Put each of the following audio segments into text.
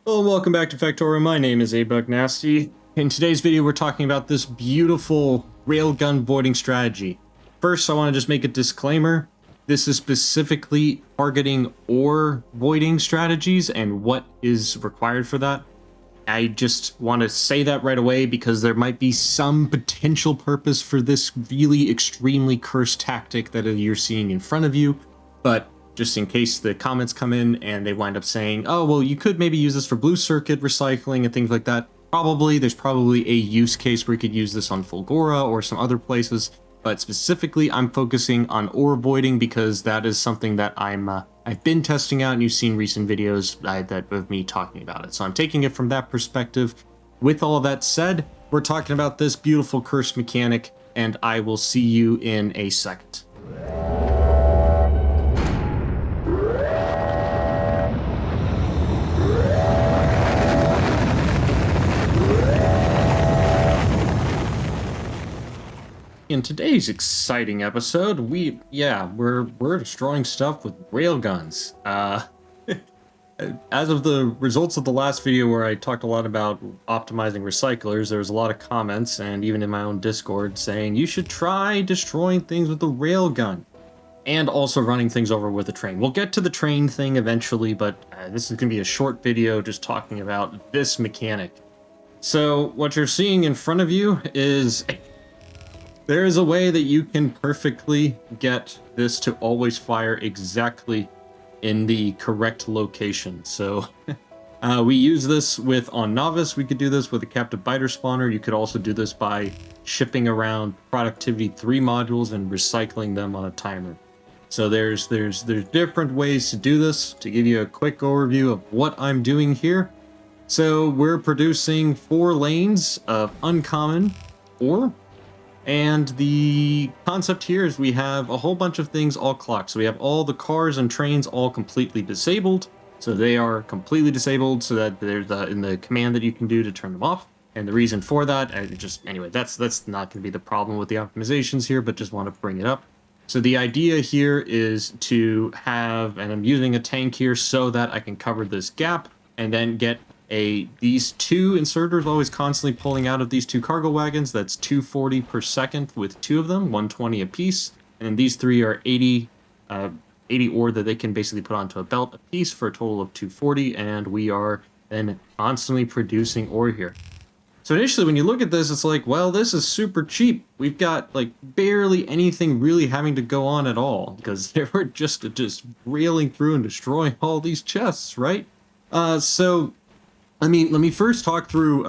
Hello and welcome back to Factorio. My name is Nasty. In today's video, we're talking about this beautiful Railgun Voiding strategy. First, I want to just make a disclaimer. This is specifically targeting ore voiding strategies and what is required for that. I just want to say that right away because there might be some potential purpose for this really extremely cursed tactic that you're seeing in front of you, but just in case the comments come in and they wind up saying, oh, well, you could maybe use this for blue circuit recycling and things like that. There's probably a use case where you could use this on Fulgora or some other places, but specifically I'm focusing on ore voiding because that is something that I've been testing out and you've seen recent videos of me talking about it. So I'm taking it from that perspective. With all of that said, we're talking about this beautiful curse mechanic and I will see you in a second. In today's exciting episode, we're destroying stuff with railguns. As of the results of the last video where I talked a lot about optimizing recyclers, there was a lot of comments, and even in my own Discord, saying you should try destroying things with a railgun, and also running things over with a train. We'll get to the train thing eventually, but this is going to be a short video just talking about this mechanic. So what you're seeing in front of you is... there is a way that you can perfectly get this to always fire exactly in the correct location. So we use this on Novice. We could do this with a captive biter spawner. You could also do this by shipping around productivity 3 modules and recycling them on a timer. So there's different ways to do this. To give you a quick overview of what I'm doing here. So we're producing 4 lanes of uncommon ore. And the concept here is we have a whole bunch of things all clocked. So we have all the cars and trains all completely disabled. So they are completely disabled so that there's in the command that you can do to turn them off. And the reason for that, anyway, that's not going to be the problem with the optimizations here, but just want to bring it up. So the idea here is to have, and I'm using a tank here so that I can cover this gap and then get these 2 inserters always constantly pulling out of these 2 cargo wagons. That's 240 per second with 2 of them, 120 a piece. And these 3 are 80 ore that they can basically put onto a belt a piece for a total of 240. And we are then constantly producing ore here. So initially when you look at this, it's like, well, this is super cheap. We've got like barely anything really having to go on at all because they were just railing through and destroying all these chests, right? So let me first talk through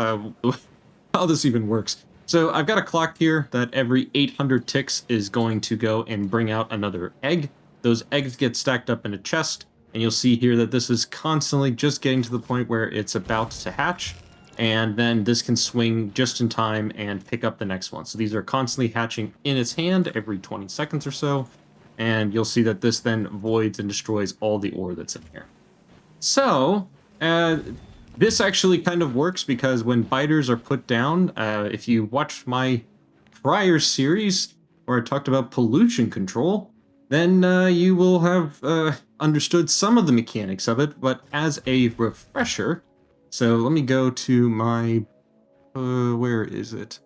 how this even works. So I've got a clock here that every 800 ticks is going to go and bring out another egg. Those eggs get stacked up in a chest, and you'll see here that this is constantly just getting to the point where it's about to hatch, and then this can swing just in time and pick up the next one. So these are constantly hatching in its hand every 20 seconds or so, and you'll see that this then voids and destroys all the ore that's in here. So, this actually kind of works because when biters are put down, if you watched my prior series where I talked about pollution control, then you will have understood some of the mechanics of it, but as a refresher, so let me go to my, where is it?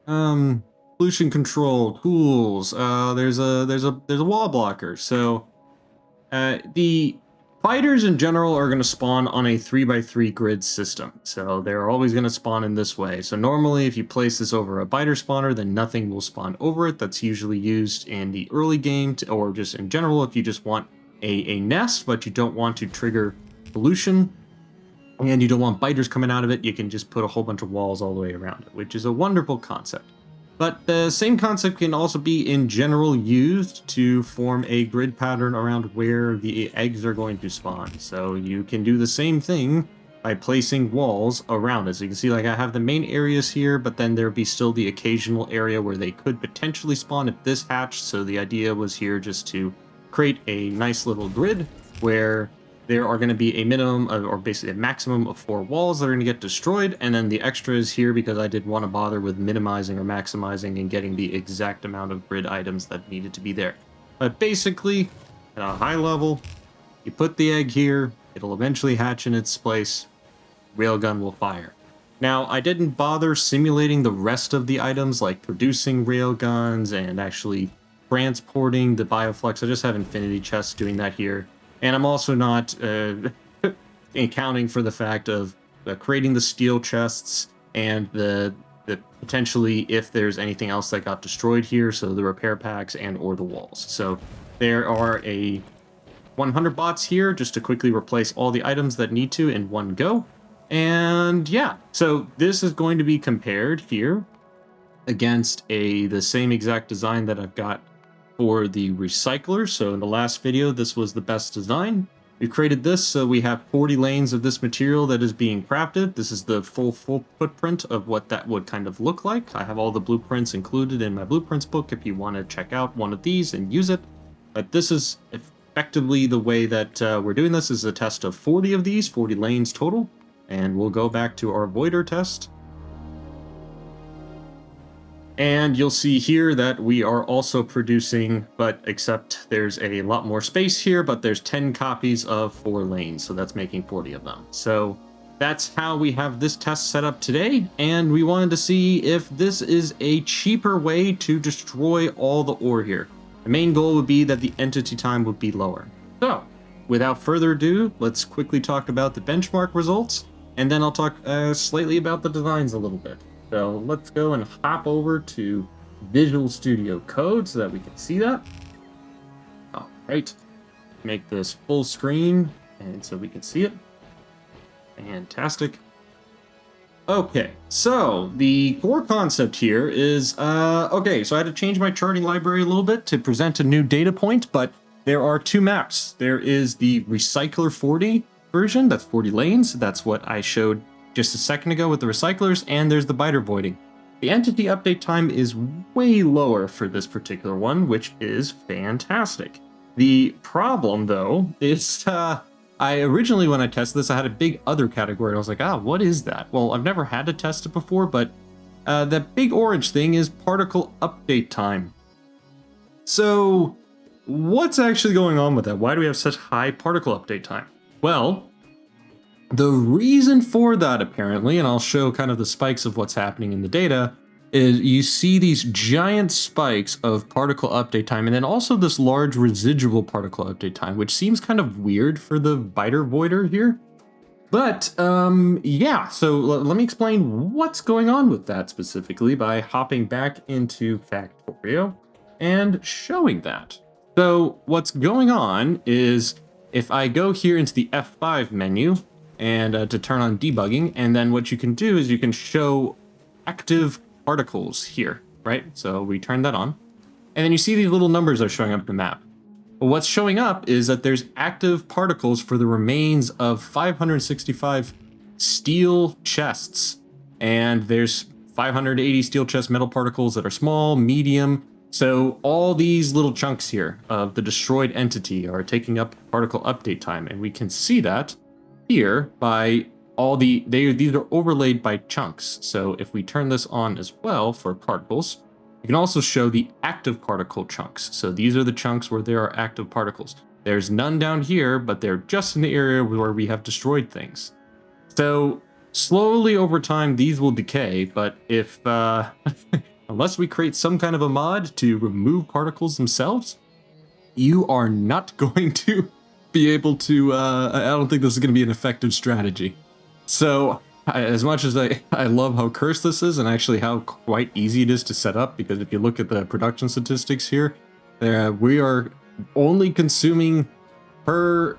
Pollution control, tools, there's a wall blocker, so the biters in general are going to spawn on a 3x3 grid system, so they're always going to spawn in this way. So normally if you place this over a biter spawner, then nothing will spawn over it. That's usually used in the early game, or just in general if you just want a nest, but you don't want to trigger pollution, and you don't want biters coming out of it, you can just put a whole bunch of walls all the way around it, which is a wonderful concept. But the same concept can also be in general used to form a grid pattern around where the eggs are going to spawn. So you can do the same thing by placing walls around it. So you can see like I have the main areas here, but then there'll be still the occasional area where they could potentially spawn if this hatched. So the idea was here just to create a nice little grid where there are going to be a minimum of, or basically a maximum of 4 walls that are going to get destroyed, and then the extra is here because I didn't want to bother with minimizing or maximizing and getting the exact amount of grid items that needed to be there. But basically, at a high level, you put the egg here, it'll eventually hatch in its place, railgun will fire. Now, I didn't bother simulating the rest of the items, like producing railguns and actually transporting the bioflux. I just have infinity chests doing that here. And I'm also not accounting for the fact of creating the steel chests and the potentially if there's anything else that got destroyed here, so the repair packs and or the walls. So there are a 100 bots here just to quickly replace all the items that need to in one go. And yeah, so this is going to be compared here against the same exact design that I've got for the recycler. So in the last video, this was the best design. We created this, so we have 40 lanes of this material that is being crafted. This is the full footprint of what that would kind of look like. I have all the blueprints included in my blueprints book if you want to check out one of these and use it. But this is effectively the way that we're doing this is a test of 40 of these, 40 lanes total. And we'll go back to our voider test. And you'll see here that we are also producing, but except there's a lot more space here, but there's 10 copies of 4 lanes, so that's making 40 of them. So that's how we have this test set up today, and we wanted to see if this is a cheaper way to destroy all the ore here. The main goal would be that the entity time would be lower. So, without further ado, let's quickly talk about the benchmark results, and then I'll talk slightly about the designs a little bit. So let's go and hop over to Visual Studio Code so that we can see that. All right, make this full screen and so we can see it. Fantastic. Okay, so the core concept here is, okay, so I had to change my charting library a little bit to present a new data point, but there are 2 maps. There is the Recycler 40 version, that's 40 lanes, that's what I showed just a second ago with the recyclers, and there's the biter voiding. The entity update time is way lower for this particular one, which is fantastic. The problem, though, is I originally, when I tested this, I had a big other category. I was like, what is that? Well, I've never had to test it before, but that big orange thing is particle update time. So what's actually going on with that? Why do we have such high particle update time? Well, the reason for that, apparently, and I'll show kind of the spikes of what's happening in the data, is you see these giant spikes of particle update time, and then also this large residual particle update time, which seems kind of weird for the biter voider here. But, yeah, so let me explain what's going on with that specifically by hopping back into Factorio and showing that. So what's going on is if I go here into the F5 menu, and to turn on debugging, and then what you can do is you can show active particles here, right? So we turn that on, and then you see these little numbers are showing up in the map. But what's showing up is that there's active particles for the remains of 565 steel chests, and there's 580 steel chest metal particles that are small, medium. So all these little chunks here of the destroyed entity are taking up particle update time, and we can see that here by all these are overlaid by chunks. So if we turn this on as well for particles, you can also show the active particle chunks. So these are the chunks where there are active particles. There's none down here, but they're just in the area where we have destroyed things. So slowly over time, these will decay, but if, unless we create some kind of a mod to remove particles themselves, you are not going to be able to, I don't think this is going to be an effective strategy. So as much as I love how cursed this is and actually how quite easy it is to set up, because if you look at the production statistics here, we are only consuming per,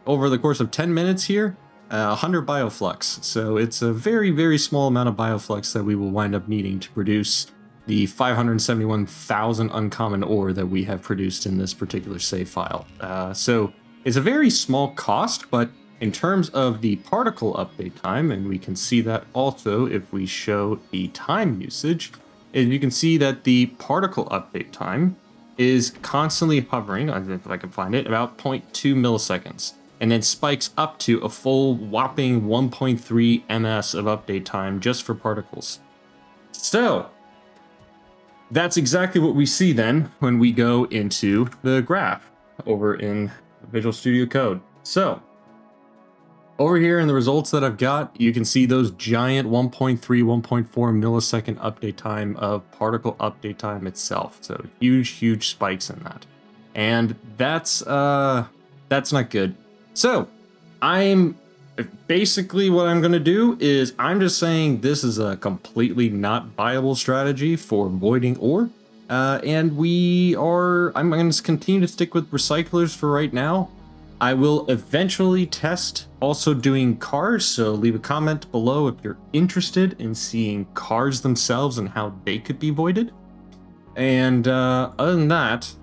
over the course of 10 minutes here, 100 bioflux. So it's a very, very small amount of bioflux that we will wind up needing to produce the 571,000 uncommon ore that we have produced in this particular save file. So it's a very small cost, but in terms of the particle update time, and we can see that also if we show the time usage, and you can see that the particle update time is constantly hovering, if I can find it, about 0.2 milliseconds, and then spikes up to a full whopping 1.3 ms of update time just for particles. So that's exactly what we see then when we go into the graph over in Visual Studio Code. So over here in the results that I've got, you can see those giant 1.3, 1.4 millisecond update time of particle update time itself. So huge spikes in that. And that's not good. So I'm basically what I'm going to do is I'm just saying this is a completely not viable strategy for voiding ore. And I'm going to continue to stick with recyclers for right now. I will eventually test also doing cars, so leave a comment below if you're interested in seeing cars themselves and how they could be voided. And other than that,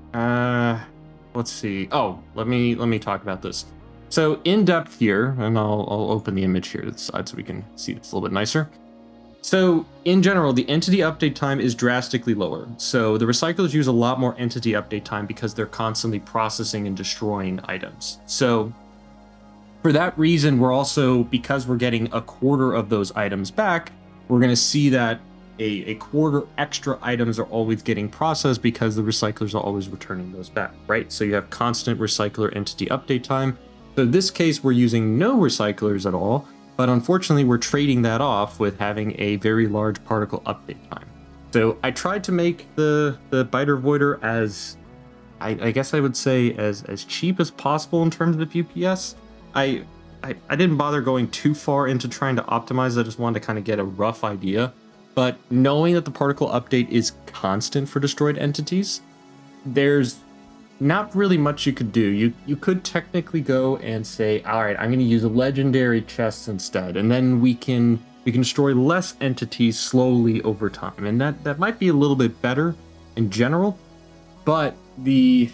let's see. Oh, let me talk about this. So in depth here, and I'll open the image here to the side so we can see this a little bit nicer. So in general, the entity update time is drastically lower. So the recyclers use a lot more entity update time because they're constantly processing and destroying items. So for that reason, we're also, because we're getting a quarter of those items back, we're going to see that a quarter extra items are always getting processed because the recyclers are always returning those back, right? So you have constant recycler entity update time. So in this case, we're using no recyclers at all. But unfortunately, we're trading that off with having a very large particle update time. So I tried to make the biter voider as, I guess I would say, as cheap as possible in terms of UPS. I didn't bother going too far into trying to optimize. I just wanted to kind of get a rough idea. But knowing that the particle update is constant for destroyed entities, there's not really much you could do. You could technically go and say, all right, I'm going to use a legendary chest instead, and then we can destroy less entities slowly over time, and that might be a little bit better in general. But the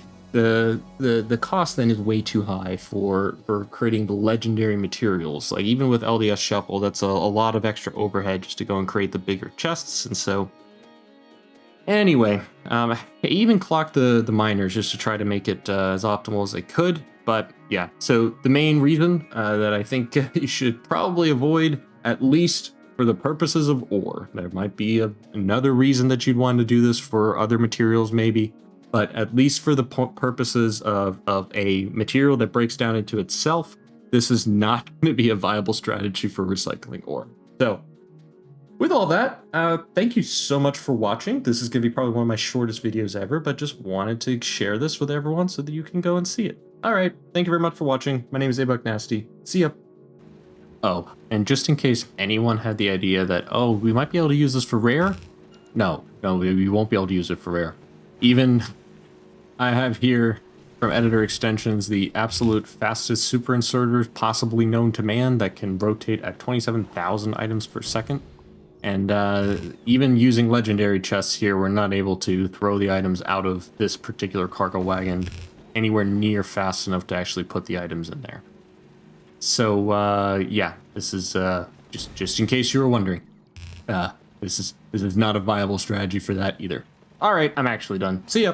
cost then is way too high for creating the legendary materials. Like even with LDS Shuffle, that's a lot of extra overhead just to go and create the bigger chests, and so. Anyway, I even clocked the miners just to try to make it as optimal as I could. But yeah, so the main reason that I think you should probably avoid, at least for the purposes of ore, there might be another reason that you'd want to do this for other materials maybe, but at least for the purposes of a material that breaks down into itself, this is not going to be a viable strategy for recycling ore. So with all that, thank you so much for watching. This is going to be probably one of my shortest videos ever, but just wanted to share this with everyone so that you can go and see it. All right, thank you very much for watching. My name is Nasty. See ya. Oh, and just in case anyone had the idea that, oh, we might be able to use this for rare. No, we won't be able to use it for rare. Even I have here from Editor Extensions the absolute fastest super inserters possibly known to man that can rotate at 27,000 items per second. And even using legendary chests here, we're not able to throw the items out of this particular cargo wagon anywhere near fast enough to actually put the items in there. So yeah, this is just in case you were wondering. This is not a viable strategy for that either. All right, I'm actually done. See ya.